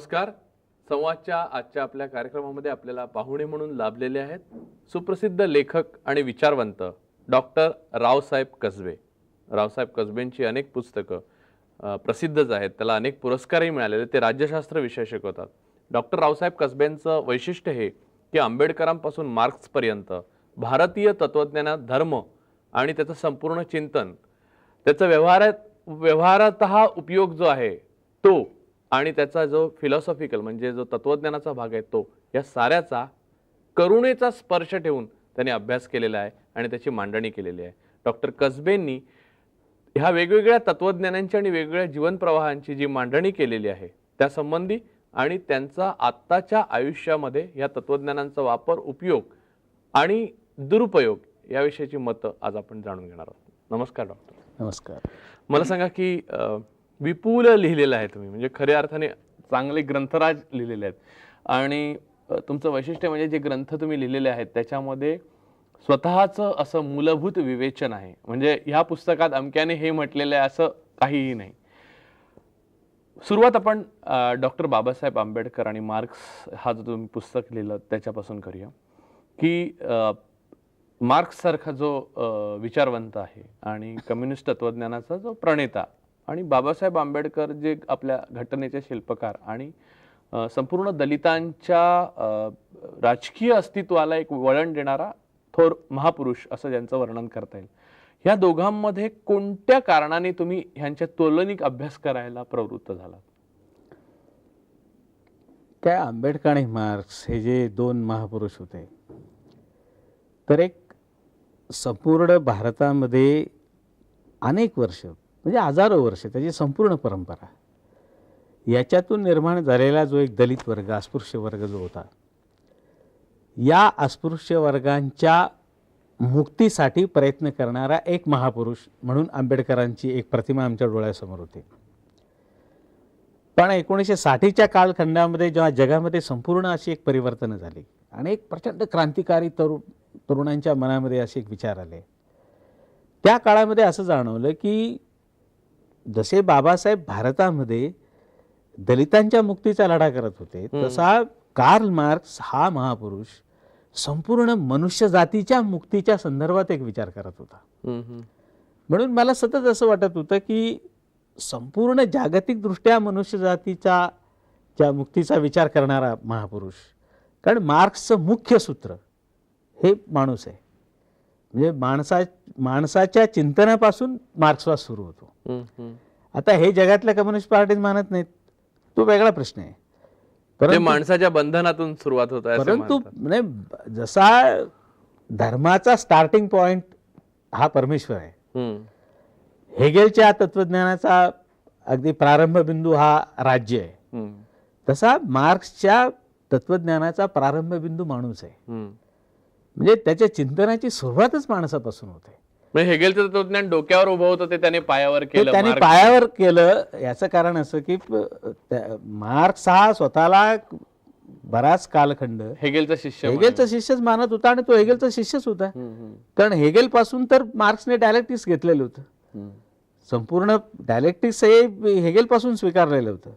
नमस्कार. संवादच्या आजच्या आपल्या कार्यक्रमामध्ये आपल्याला पाहुणे म्हणून लाभलेले आहेत सुप्रसिद्ध लेखक आणि विचारवंत डॉक्टर रावसाहेब कसबे. रावसाहेब कसबेंची अनेक पुस्तकं प्रसिद्धच आहेत, त्याला अनेक पुरस्कारही मिळालेले. ते राज्यशास्त्र विषय शिकवतात. डॉक्टर रावसाहेब कसबेंचं वैशिष्ट्य हे की आंबेडकरांपासून मार्क्सपर्यंत भारतीय तत्वज्ञानात धर्म आणि त्याचं संपूर्ण चिंतन, त्याचा व्यवहारातः उपयोग जो आहे तो, आणि त्याचा जो फिलॉसॉफिकल म्हणजे जो तत्वज्ञानाचा भाग आहे तो, या साऱ्याचा करुणेचा स्पर्श ठेवून त्यांनी अभ्यास केलेला आहे आणि त्याची मांडणी केलेली आहे. डॉक्टर कसबेंनी ह्या वेगवेगळ्या तत्वज्ञानांची आणि वेगवेगळ्या जीवन प्रवाहांची जी मांडणी केलेली आहे त्यासंबंधी आणि त्यांचा आत्ताच्या आयुष्यामध्ये या तत्वज्ञानांचा वापर, उपयोग आणि दुरुपयोग याविषयीची मतं आज आपण जाणून घेणार आहोत. नमस्कार डॉक्टर. नमस्कार. मला सांगा की विपुल लिहिलेलं आहे तुम्ही, म्हणजे खऱ्या अर्थाने चांगले ग्रंथराज लिहिलेले आहेत. आणि तुमचं वैशिष्ट्य म्हणजे जे ग्रंथ तुम्ही लिहिलेले आहेत त्याच्यामध्ये स्वतःचं असं मूलभूत विवेचन आहे. म्हणजे ह्या पुस्तकात अमक्याने हे म्हटलेलं आहे असं काहीही नाही. सुरुवात आपण डॉक्टर बाबासाहेब आंबेडकर आणि मार्क्स हा जो तुम्ही पुस्तक लिहिलं त्याच्यापासून करूया. की मार्क्स सारखा जो विचारवंत आहे आणि कम्युनिस्ट तत्वज्ञानाचा जो प्रणेता, आणि बाबासाहेब आंबेडकर जे आपल्या घटनेचे शिल्पकार आणि संपूर्ण दलितांच्या राजकीय अस्तित्वाला एक वळण देणारा थोर महापुरुष असं ज्यांचं वर्णन करता येईल, ह्या दोघांमध्ये कोणत्या कारणाने तुम्ही ह्यांच्या तुलनिक अभ्यास करायला प्रवृत्त झालात? त्या आंबेडकर आणि मार्क्स हे जे दोन महापुरुष होते, तर एक संपूर्ण भारतामध्ये अनेक वर्ष म्हणजे हजारो वर्ष त्याची संपूर्ण परंपरा, याच्यातून निर्माण झालेला जो एक दलित वर्ग, अस्पृश्य वर्ग जो होता, या अस्पृश्य वर्गांच्या मुक्तीसाठी प्रयत्न करणारा एक महापुरुष म्हणून आंबेडकरांची एक प्रतिमा आमच्या डोळ्यासमोर होती. पण 1960च्या कालखंडामध्ये जेव्हा जगामध्ये संपूर्ण अशी एक परिवर्तनं झाली आणि एक प्रचंड क्रांतिकारी तरुणांच्या मनामध्ये असे एक विचार आले, त्या काळामध्ये असं जाणवलं की जसे बाबासाहेब भारतामध्ये दलितांच्या मुक्तीचा लढा करत होते, तसा कार्ल मार्क्स हा महापुरुष संपूर्ण मनुष्य जातीच्या मुक्तीच्या संदर्भात एक विचार करत होता. म्हणून मला सतत असं वाटत होतं की संपूर्ण जागतिक दृष्ट्या मनुष्य जातीच्या मुक्तीचा विचार करणारा महापुरुष, कारण मार्क्सचं मुख्य सूत्र हे माणूस आहे. म्हणजे माणसाच्या चिंतनापासून मार्क्सवाद सुरू होतो. आता हे जगातल्या कम्युनिस्ट पार्टीत मानत नाहीत, तो वेगळा प्रश्न आहे. परंतु माणसाच्या बंधनातून सुरुवात होत आहे. परंतु म्हणजे जसा धर्माचा स्टार्टिंग पॉइंट हा परमेश्वर आहे, हेगेलच्या तत्वज्ञानाचा अगदी प्रारंभ बिंदू हा राज्य आहे, तसा मार्क्सच्या तत्वज्ञानाचा प्रारंभ बिंदू माणूस आहे. म्हणजे त्याच्या चिंतनाची सुरुवातच माणसापासून होते. हेगेलचं तत्वज्ञान डोक्यावर उभं होतं, ते त्याने पायावर केलं. त्याने पायावर केलं. याचं कारण असं की मार्क्स हा स्वतःला बराच कालखंड हेगेलचा शिष्यच मानत होता आणि तो हेगेलचा शिष्यच होता. कारण हेगेल पासून तर मार्क्सने डायलेक्टिक्स घेतलेलं होतं. संपूर्ण डायलेक्टिक्स हे हेगेल पासून स्वीकारलेलं होतं.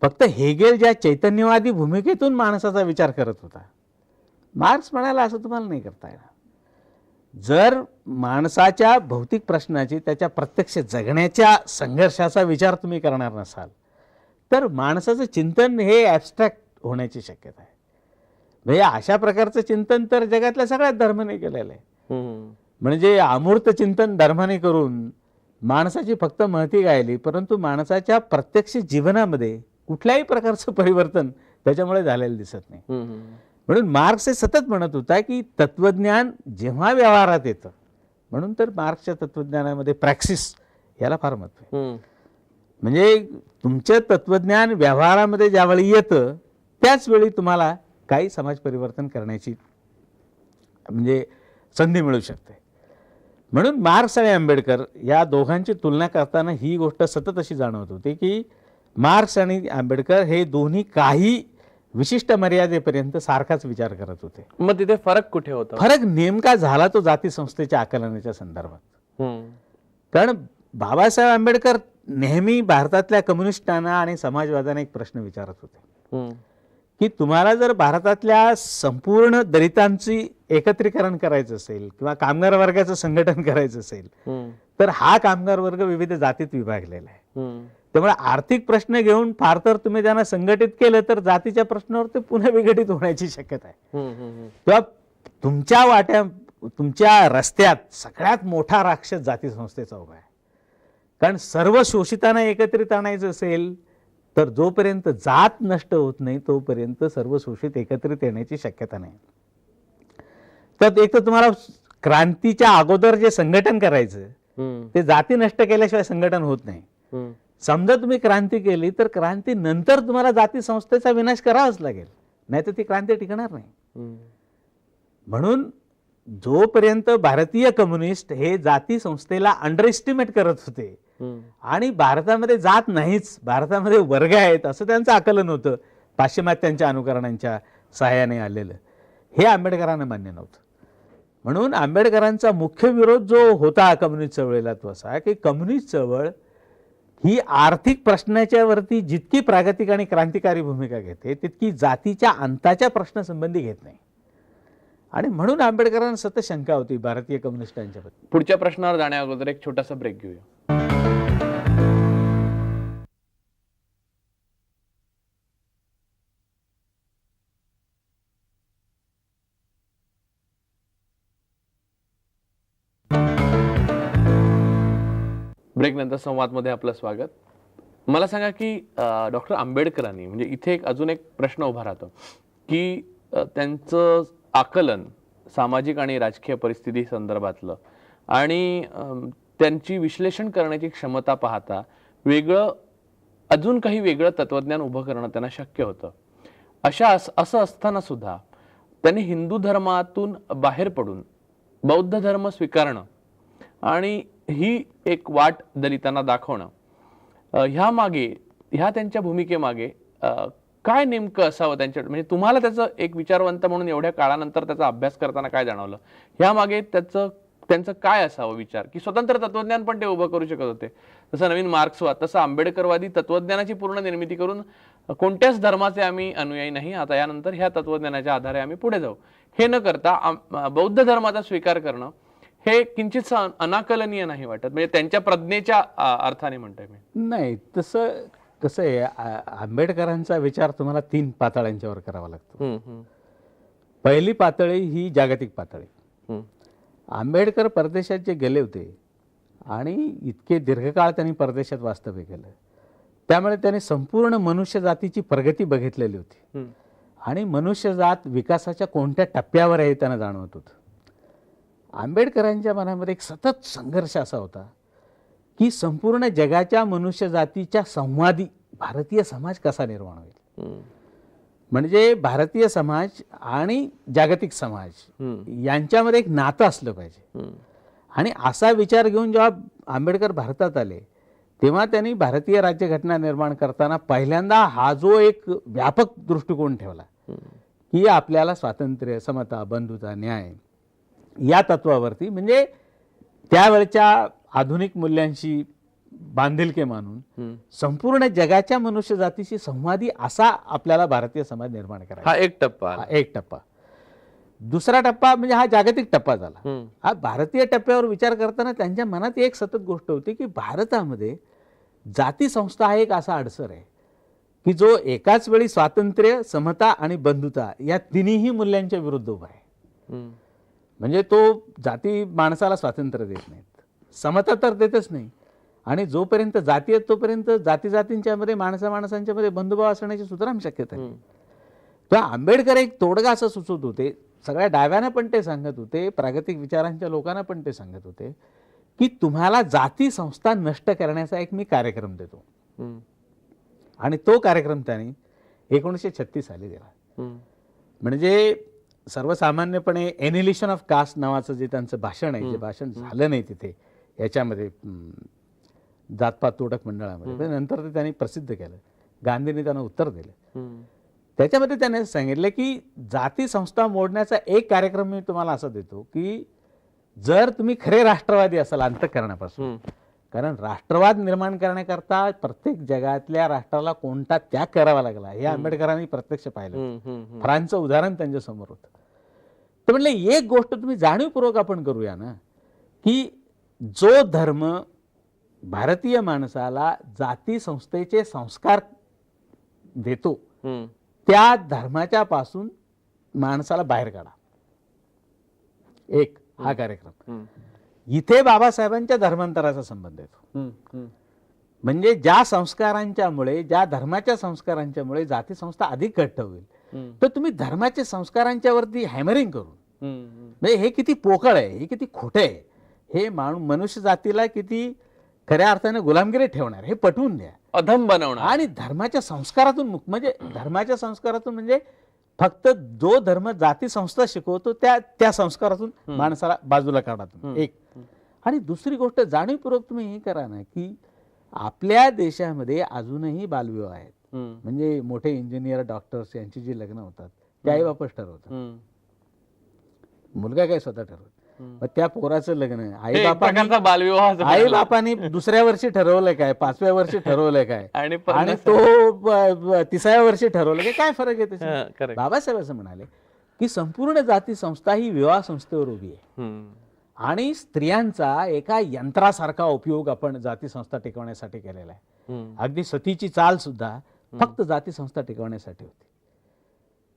फक्त हेगेल ज्या चैतन्यवादी भूमिकेतून माणसाचा विचार करत होता, मार्क्स म्हणाला असं तुम्हाला नाही करता येणार. जर माणसाच्या भौतिक प्रश्नाची, त्याच्या प्रत्यक्ष जगण्याच्या संघर्षाचा विचार तुम्ही करणार नसाल तर माणसाचं चिंतन हे ॲबस्ट्रॅक्ट होण्याची शक्यता आहे. म्हणजे अशा प्रकारचं चिंतन तर जगातल्या सगळ्याच धर्माने केलेलं आहे. म्हणजे अमूर्त चिंतन धर्माने करून माणसाची फक्त महती गायली, परंतु माणसाच्या प्रत्यक्ष जीवनामध्ये कुठल्याही प्रकारचं परिवर्तन त्याच्यामुळे झालेलं दिसत नाही. म्हणून मार्क्स हे सतत म्हणत होता की तत्वज्ञान जेव्हा व्यवहारात येतं, म्हणून तर मार्क्सच्या तत्वज्ञानामध्ये प्रॅक्सिस याला फार महत्त्व आहे. म्हणजे तुमचं तत्वज्ञान व्यवहारामध्ये ज्यावेळी येतं त्याच वेळी तुम्हाला काही समाज परिवर्तन करण्याची म्हणजे संधी मिळू शकते. म्हणून मार्क्स आणि आंबेडकर या दोघांची तुलना करताना ही गोष्ट सतत अशी जाणवत होती की मार्क्स आणि आंबेडकर हे दोन्ही काही विशिष्ट मर्यादेपर्यंत सारखाच विचार करत होते. मग तिथे फरक कुठे होता? फरक नेमका झाला तो जाती संस्थेच्या आकलनाच्या संदर्भात. कारण बाबासाहेब आंबेडकर नेहमी भारतातल्या कम्युनिस्टांना आणि समाजवाद्यांना एक प्रश्न विचारत होते की तुम्हाला जर भारतातल्या संपूर्ण दलितांची एकत्रीकरण करायचं असेल किंवा कामगार वर्गाचं संघटन करायचं असेल तर हा कामगार वर्ग विविध जातीत विभागलेला आहे. त्यामुळे आर्थिक प्रश्न घेऊन फार तर तुम्ही त्यांना संघटित केलं तर जातीच्या प्रश्नावर ते पुन्हा विघटित होण्याची शक्यता आहे. किंवा तुमच्या रस्त्यात सगळ्यात मोठा राक्षस जाती संस्थेचा उभा आहे. कारण सर्व शोषितांना एकत्रित आणायचं असेल तर जोपर्यंत जात नष्ट होत नाही तोपर्यंत सर्व शोषित एकत्रित येण्याची शक्यता नाही. तर एक तर तुम्हाला क्रांतीच्या अगोदर जे संघटन करायचं ते जाती नष्ट केल्याशिवाय संघटन होत नाही. समजा तुम्ही क्रांती केली तर क्रांती नंतर तुम्हाला जाती संस्थेचा विनाश करावाच लागेल, नाही तर ती क्रांती टिकणार नाही. म्हणून जोपर्यंत भारतीय कम्युनिस्ट हे जाती संस्थेला अंडर एस्टिमेट करत होते आणि भारतामध्ये जात नाहीच, भारतामध्ये वर्ग आहेत असं त्यांचं आकलन होतं पाश्चिमात्यांच्या अनुकरणांच्या सहाय्याने आलेलं, हे आंबेडकरांना मान्य नव्हतं. म्हणून आंबेडकरांचा मुख्य विरोध जो होता कम्युनिस्ट चळवळीला तो असा की कम्युनिस्ट चळवळ ही आर्थिक प्रश्नाच्या वरती जितकी प्रागतिक आणि क्रांतिकारी भूमिका घेते तितकी जातीच्या अंताच्या प्रश्नासंबंधी घेत नाही. आणि म्हणून आंबेडकरांना सतत शंका होती भारतीय कम्युनिस्टांच्या बद्दल. पुढच्या प्रश्नावर जाण्या अगोदर एक छोटासा ब्रेक घेऊया. ब्रेक नंतर संवादमध्ये आपलं स्वागत. मला सांगा की डॉक्टर आंबेडकरांनी म्हणजे इथे अजून एक प्रश्न उभा राहतो की त्यांचं आकलन सामाजिक आणि राजकीय परिस्थिती संदर्भातलं आणि त्यांची विश्लेषण करण्याची क्षमता पाहता अजून काही वेगळं तत्वज्ञान उभं करणं त्यांना शक्य होतं. असं असताना सुद्धा त्यांनी हिंदू धर्मातून बाहेर पडून बौद्ध धर्म स्वीकारणं आणि ही एक वाट दलितांना दाखवणं, ह्या त्यांच्या भूमिकेमागे काय नेमकं असावं त्यांच्या, म्हणजे तुम्हाला त्याचं एक विचारवंत म्हणून एवढ्या काळानंतर त्याचा अभ्यास करताना काय जाणवलं, ह्यामागे त्यांचं काय असावं विचार, की स्वतंत्र तत्वज्ञान पण ते उभं करू शकत होते. जसं नवीन मार्क्सवाद तसं आंबेडकरवादी तत्वज्ञानाची पूर्ण निर्मिती करून कोणत्याच धर्माचे आम्ही अनुयायी नाही, आता यानंतर ह्या तत्वज्ञानाच्या आधारे आम्ही पुढे जाऊ, हे न करता बौद्ध धर्माचा स्वीकार करणं हे किंचित अनाकलनीय नाही वाटत, म्हणजे त्यांच्या प्रज्ञेच्या अर्थाने म्हणतोय मी. नाही, तसं कसं आहे, आंबेडकरांचा विचार तुम्हाला 3 पातळ्यांच्यावर करावा लागतो. पहिली पातळी ही जागतिक पातळी. आंबेडकर परदेशात जे गेले होते आणि इतके दीर्घकाळ त्यांनी परदेशात वास्तव्य केलं, त्यामुळे त्यांनी संपूर्ण मनुष्य जातीची प्रगती बघितलेली होती आणि मनुष्यजात विकासाच्या कोणत्या टप्प्यावर आहे त्यांना जाणवत होतं. आंबेडकरांच्या मनामध्ये एक सतत संघर्ष असा होता की संपूर्ण जगाच्या मनुष्य जातीच्या संवादी भारतीय समाज कसा निर्माण होईल. म्हणजे भारतीय समाज आणि जागतिक समाज यांच्यामध्ये एक नातं असलं पाहिजे. आणि असा विचार घेऊन जेव्हा आंबेडकर भारतात आले तेव्हा त्यांनी भारतीय राज्यघटना निर्माण करताना पहिल्यांदा हा जो एक व्यापक दृष्टिकोन ठेवला की आपल्याला स्वातंत्र्य, समता, बंधुता, न्याय या तत्वावरती, म्हणजे त्यावेळच्या आधुनिक मूल्यांशी बांधिलके मानून संपूर्ण जगाच्या मनुष्य जातीशी संवादी असा आपल्याला भारतीय समाज निर्माण करायचा. हा एक टप्पा. दुसरा टप्पा म्हणजे हा जागतिक टप्पा झाला. हा भारतीय टप्प्यावर विचार करताना त्यांच्या मनात एक सतत गोष्ट होती की भारतामध्ये जाती संस्था हा एक असा अडसर आहे की जो एकाच वेळी स्वातंत्र्य, समता आणि बंधुता या तिन्ही मूल्यांच्या विरुद्ध उभा आहे. म्हणजे तो जाती माणसाला स्वातंत्र्य देत नाहीत, समता तर देतच नाही, आणि जोपर्यंत जाती आहेत तोपर्यंत जातींच्या मध्ये माणसांच्या मध्ये बंधुभाव असण्याची सुतराम शक्यता आहे. तेव्हा आंबेडकर एक तोडगा असं सुचवत होते, सगळ्या डाव्यानं पण ते सांगत होते, प्रागतिक विचारांच्या लोकांना पण ते सांगत होते की तुम्हाला जाती संस्था नष्ट करण्याचा एक मी कार्यक्रम देतो. आणि तो कार्यक्रम त्यांनी 1936 साली दिला. म्हणजे सर्वसामान्यपणे एनिलिशन ऑफ कास्ट नावाचं जे त्यांचं भाषण आहे, जे भाषण झालं नाही तिथे याच्यामध्ये जातपात तोडक मंडळामध्ये, नंतर ते त्यांनी प्रसिद्ध केलं, गांधींनी त्यांना उत्तर दिलं. त्याच्यामध्ये त्याने सांगितलं की जाती संस्था मोडण्याचा एक कार्यक्रम मी तुम्हाला असा देतो की जर तुम्ही खरे राष्ट्रवादी असाल अंतःकरणापासून कारण राष्ट्रवाद निर्माण करण्याकरता प्रत्येक जगातल्या राष्ट्राला कोणता त्याग करावा लागला हे आंबेडकरांनी प्रत्यक्ष पाहिलं. फ्रान्सचं उदाहरण त्यांच्या समोर होतं. तर म्हणले एक गोष्ट तुम्ही जाणीवपूर्वक आपण करूया ना, की जो धर्म भारतीय माणसाला जाती संस्थेचे संस्कार देतो त्या धर्माच्या पासून माणसाला बाहेर काढा. एक हा कार्यक्रम. इथे बाबासाहेबांच्या धर्मांतराचा संबंध येतो. म्हणजे ज्या संस्कारांच्यामुळे, ज्या धर्माच्या संस्कारांच्यामुळे जाती संस्था अधिक घट्ट होईल, तर तुम्ही धर्माच्या संस्कारांच्या वरती हॅमरिंग करून, म्हणजे हे किती पोकळ आहे, हे किती खोटे आहे, हे मनुष्य जातीला किती खऱ्या अर्थाने गुलामगिरी ठेवणार हे पटवून द्या, अधम बनवणार. आणि धर्माच्या संस्कारातून म्हणजे धर्माच्या संस्कारातून म्हणजे फक्त जो धर्म जाती संस्था शिकवतो त्या संस्कारातून माणसाला बाजूला काढा तुम्ही. एक. आणि दुसरी गोष्ट जाणीवपूर्वक तुम्ही हे करा ना, की आपल्या देशामध्ये अजूनही बालविवाह आहेत. म्हणजे मोठे इंजिनियर, डॉक्टर्स यांची जी लग्न होतात ते आई बापच ठरवतात, मुलगा काय स्वतः ठरवत. मग त्या पोराचं लग्न आई बापानी दुसऱ्या वर्षी ठरवलंय काय, 5व्या वर्षी ठरवलंय काय, आणि तो 30व्या वर्षी ठरवलं काय फरक आहे त्याचा. बाबासाहेब असं म्हणाले की संपूर्ण जाती संस्था ही विवाह संस्थेवर उभी आहे, आणि स्त्रियांचा एका यंत्रासारखा उपयोग आपण जाती संस्था टिकवण्यासाठी केलेला आहे. अगदी सतीची चाल सुद्धा फक्त जाती संस्था टिकवण्यासाठी होती.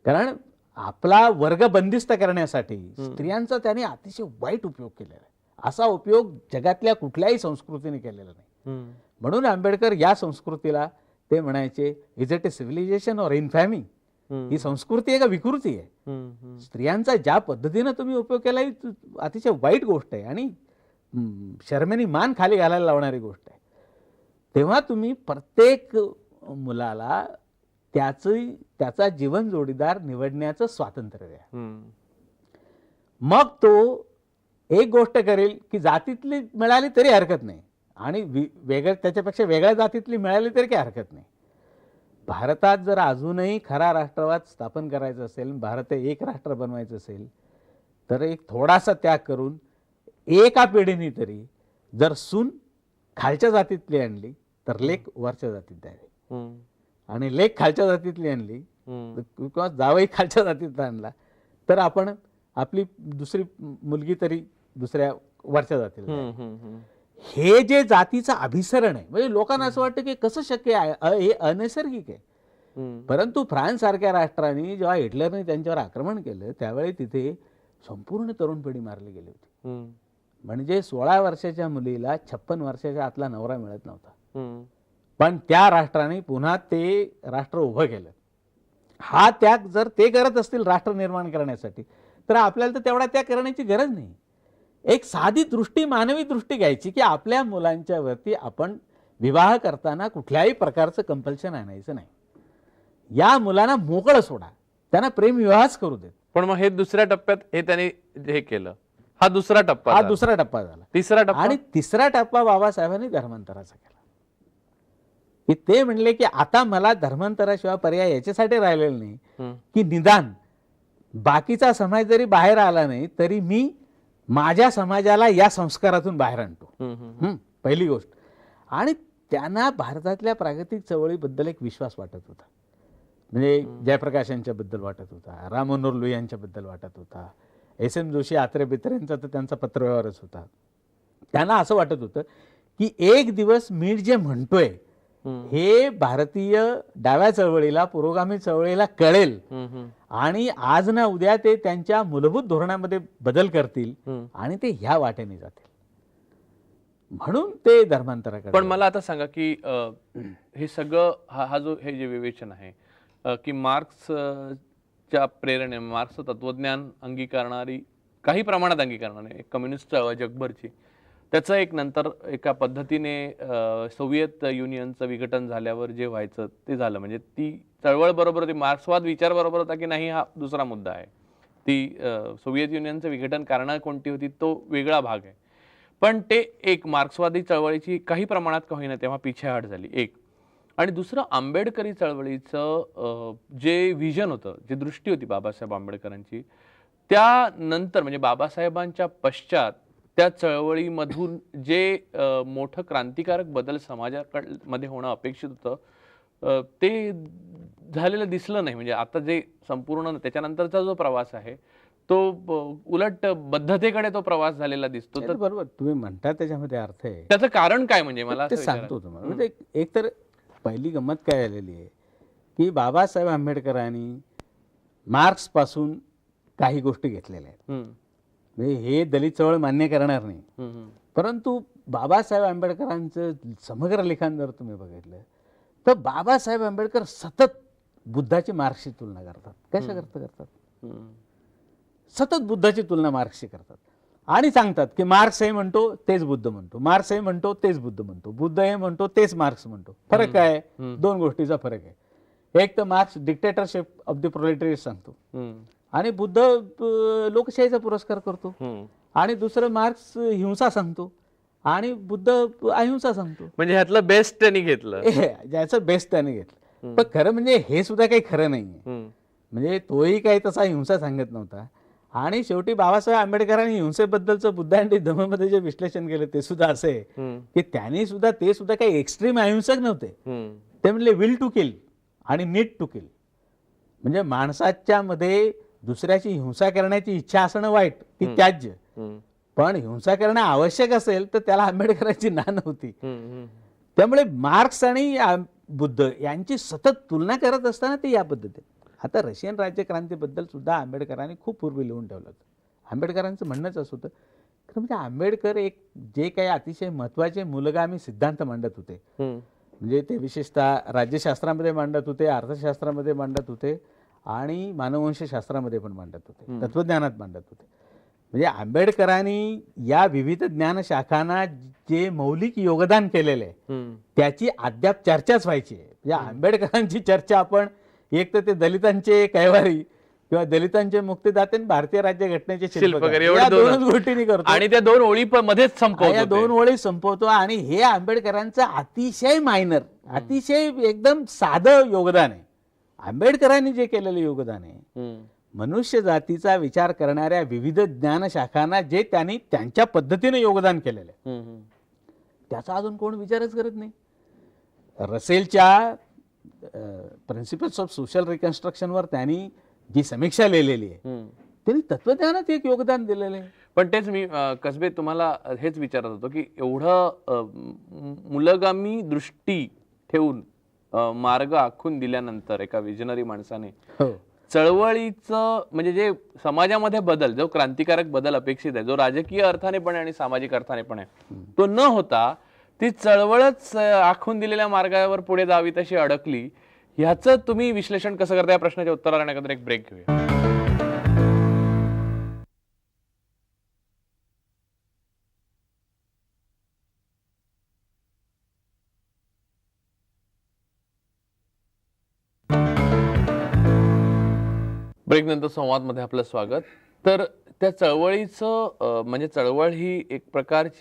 कारण आपला वर्ग बंदिस्त करण्यासाठी स्त्रियांचा त्याने अतिशय वाईट उपयोग केलेला आहे. असा उपयोग जगातल्या कुठल्याही संस्कृतीने केलेला नाही. म्हणून आंबेडकर या संस्कृतीला ते म्हणायचे, is it a civilisation or infamy? ही संस्कृती आहे का विकृती आहे? स्त्रियांचा ज्या पद्धतीने तुम्ही उपयोग केला ही अतिशय वाईट गोष्ट आहे आणि शर्मेने मान खाली घालायला लावणारी गोष्ट आहे. तेव्हा तुम्ही प्रत्येक मुलाला त्याचा जीवन जोडीदार निवडण्याचं स्वातंत्र्य द्या. मग तो एक गोष्ट करेल की जातीतली मिळाली तरी हरकत नाही, आणि त्याच्यापेक्षा वेगळ्या जातीतली मिळाली तरी काही हरकत नाही. भारतात जर अजूनही खरा राष्ट्रवाद स्थापन करायचा असेल, भारत एक राष्ट्र बनवायचं असेल, तर एक थोडासा त्याग करून एका पिढीने तरी जर सून खालच्या जातीतली आणली तर लेक वरच्या जातीत द्यावी, आणि लेक खालच्या जातीतली आणली किंवा जावई खालच्या जातीत आणला तर आपण आपली दुसरी मुलगी तरी दुसऱ्या वरच्या जातीला. हे जे जातीचं अभिसरण आहे, म्हणजे लोकांना असं वाटतं की कसं शक्य आहे, हे अनैसर्गिक आहे. परंतु फ्रान्स सारख्या राष्ट्रांनी जेव्हा हिटलरने त्यांच्यावर आक्रमण केलं त्यावेळी तिथे संपूर्ण तरुण पिढी मारली गेली होती. म्हणजे 16 वर्षाच्या मुलीला 56 वर्षाच्या आतला नवरा मिळत नव्हता. पण त्या राष्ट्राने पुन्हा ते राष्ट्र उभं केलं. हा त्याग जर ते करत असतील राष्ट्र निर्माण करण्यासाठी, तर आपल्याला तर तेवढा त्याग करण्याची गरज नाही. एक साधी दृष्टी, मानवी दृष्टी घ्यायची की आपल्या मुलांच्या वरती आपण विवाह करताना कुठल्याही प्रकारचं कंपल्शन आणायचं नाही. या मुलांना मोकळं सोडा, त्यांना प्रेम विवाहच करू देत. पण मग हे दुसऱ्या टप्प्यात हे त्यांनी हे केलं. हा दुसरा टप्पा झाला. तिसरा टप्पा, आणि तिसरा टप्पा बाबासाहेबांनी धर्मांतराचा केला. की ते म्हणले की आता मला धर्मांतराशिवाय पर्याय याच्यासाठी राहिलेला नाही की निदान बाकीचा समाज जरी बाहेर आला नाही तरी मी माझ्या समाजाला या संस्कारातून बाहेर आणतो. पहिली गोष्ट. आणि त्यांना भारतातल्या प्रागतिक चळवळीबद्दल एक विश्वास वाटत होता. म्हणजे जयप्रकाश यांच्याबद्दल वाटत होता, राम मनोहर लोहिया यांच्याबद्दल वाटत होता, एस.एम. जोशी, आत्रे बित्रेंचा तर त्यांचा पत्रव्यवहारच होता. त्यांना असं वाटत होतं की एक दिवस मी जे म्हणतोय हे भारतीय डाव्या चळवळीला, पुरोगामी चळवळीला कळेल, आणि आज ना उद्या ते त्यांच्या मूलभूत धोरणामध्ये बदल करतील आणि ते ह्या वाटेने जातील. म्हणून ते धर्मांतराकडे. पण मला आता सांगा की हे सगळं हा जो हे जे विवेचन आहे की मार्क्सच्या प्रेरणे, मार्क्स तत्वज्ञान अंगीकारणारी, काही प्रमाणात अंगीकारणारी कम्युनिस्ट चळवळ जगभरची, त्याचं एक नंतर एका पद्धतीने सोव्हिएत युनियनचं विघटन झाल्यावर जे व्हायचं ते झालं. म्हणजे ती चळवळ बरोबर होती, मार्क्सवाद विचार बरोबर होता की नाही हा दुसरा मुद्दा आहे. ती सोव्हिएत युनियनचं विघटन कारणं कोणती होती तो वेगळा भाग आहे. पण ते एक मार्क्सवादी चळवळीची काही प्रमाणात का होईना तेव्हा पिछेहाट झाली एक. आणि दुसरं आंबेडकरी चळवळीचं जे व्हिजन होतं, जी दृष्टी होती बाबासाहेब आंबेडकरांची, त्यानंतर म्हणजे बाबासाहेबांच्या पश्चात त्या चळवळीमधून जे मोठं क्रांतिकारक बदल समाजामध्ये होणं अपेक्षित होतं ते झालेलं दिसलं नाही. म्हणजे आता जे संपूर्ण त्याच्यानंतरचा जो प्रवास आहे तो उलट बद्धतेकडे तो प्रवास झालेला दिसतो. तर बरोबर तुम्ही म्हणता, त्याच्यामध्ये अर्थ आहे. त्याचं कारण काय म्हणजे मला ते सांगतो तुम्हाला. म्हणजे एक तर पहिली गंमत काय झालेली आहे की बाबासाहेब आंबेडकरांनी मार्क्स पासून काही गोष्टी घेतलेल्या आहेत. म्हणजे हे दलित चळवळ मान्य करणार नाही, परंतु बाबासाहेब आंबेडकरांचं समग्र लिखाण जर तुम्ही बघितलं तर बाबासाहेब आंबेडकर सतत बुद्धाची मार्क्सची तुलना करतात. कशा करतात? सतत बुद्धाची तुलना मार्क्सशी करतात आणि सांगतात की मार्क्स हे म्हणतो तेच बुद्ध म्हणतो, मार्क्स हे म्हणतो तेच बुद्ध म्हणतो, बुद्ध हे म्हणतो तेच मार्क्स म्हणतो. फरक काय? दोन गोष्टीचा फरक आहे. एक तर मार्क्स डिक्टेटरशिप ऑफ द प्रोलेटरिएट सांगतो आणि बुद्ध लोकशाहीचा पुरस्कार करतो, आणि दुसरं मार्क्स हिंसा सांगतो आणि बुद्ध अहिंसा सांगतो. म्हणजे ह्यातलं बेस्ट त्यांनी घेतलं, ज्याचं बेस्ट त्याने घेतलं. पण खरं म्हणजे हे सुद्धा काही खरं नाहीये. म्हणजे तोही काही तसा हिंसा सांगत नव्हता. आणि शेवटी बाबासाहेब आंबेडकरांनी हिंसेबद्दलचं बुद्ध आणि धम्ममध्ये जे विश्लेषण केलं ते सुद्धा असं आहे की त्यांनी सुद्धा ते सुद्धा काही एक्स्ट्रीम अहिंसक नव्हते. ते म्हणले विल टू किल आणि नीड टू किल. म्हणजे माणसाच्या मध्ये दुसऱ्याची हिंसा करण्याची इच्छा असणं वाईट, ती त्याज्य, पण हिंसा करणं आवश्यक असेल तर त्याला आंबेडकरांची ना नव्हती. त्यामुळे मार्क्स आणि बुद्ध यांची सतत तुलना करत असताना ते या पद्धतीने. आता रशियन राज्यक्रांतीबद्दल सुद्धा आंबेडकरांनी खूप पूर्वी लिहून ठेवलं होतं. आंबेडकरांचं म्हणणंच असं होतं खरं म्हणजे आंबेडकर एक जे काही अतिशय महत्त्वाचे मूलगामी सिद्धांत मांडत होते, म्हणजे ते विशेषतः राज्यशास्त्रामध्ये मांडत होते, अर्थशास्त्रामध्ये मांडत होते आणि मानववंशशास्त्रामध्ये पण मांडत होते, तत्वज्ञानात मांडत होते. म्हणजे आंबेडकरांनी या विविध ज्ञान शाखांना जे मौलिक योगदान केलेलं आहे त्याची अद्याप चर्चाच व्हायची आहे. म्हणजे आंबेडकरांची चर्चा आपण एक तर ते दलितांचे कैवारी किंवा दलितांचे मुक्तिदाते भारतीय राज्यघटनेचे शिल्पकार या दोनच गोष्टींनी करतो आणि त्या दोन ओळी मध्येच संपवतो, या दोन ओळी संपवतो. आणि हे आंबेडकरांचं अतिशय मायनर, अतिशय एकदम साधं योगदान आहे. आंबेडकरांनी जे केलेलं योगदान आहे मनुष्य जातीचा विचार करणाऱ्या विविध ज्ञान शाखांना जे त्यांनी त्यांच्या पद्धतीने योगदान केलेलं आहे त्याचा अजून कोण विचारच करत नाही. रसेलच्या प्रिन्सिपल्स ऑफ सोशल रिकन्स्ट्रक्शनवर त्यांनी जी समीक्षा लिहिलेली आहे त्यांनी तत्वज्ञानात एक योगदान दिलेलं आहे. पण तेच मी कसबे तुम्हाला हेच विचारत होतो की एवढं मूलगामी दृष्टी ठेवून मार्ग आखून दिल्यानंतर एका विजनरी माणसाने चळवळीचं म्हणजे जे समाजामध्ये बदल, जो क्रांतिकारक बदल अपेक्षित आहे, जो राजकीय अर्थाने पण आणि सामाजिक अर्थाने पण आहे, तो न होता ती चळवळच आखून दिलेल्या मार्गावर पुढे जावी तशी अडकली. ह्याचं तुम्ही विश्लेषण कसं करता या प्रश्नाच्या उत्तराला आणण्याकरता एक ब्रेक घेऊया. ब्रेक नंतर संवादमध्ये आपलं स्वागत. तर त्या चळवळीचं म्हणजे चळवळ ही एक प्रकारची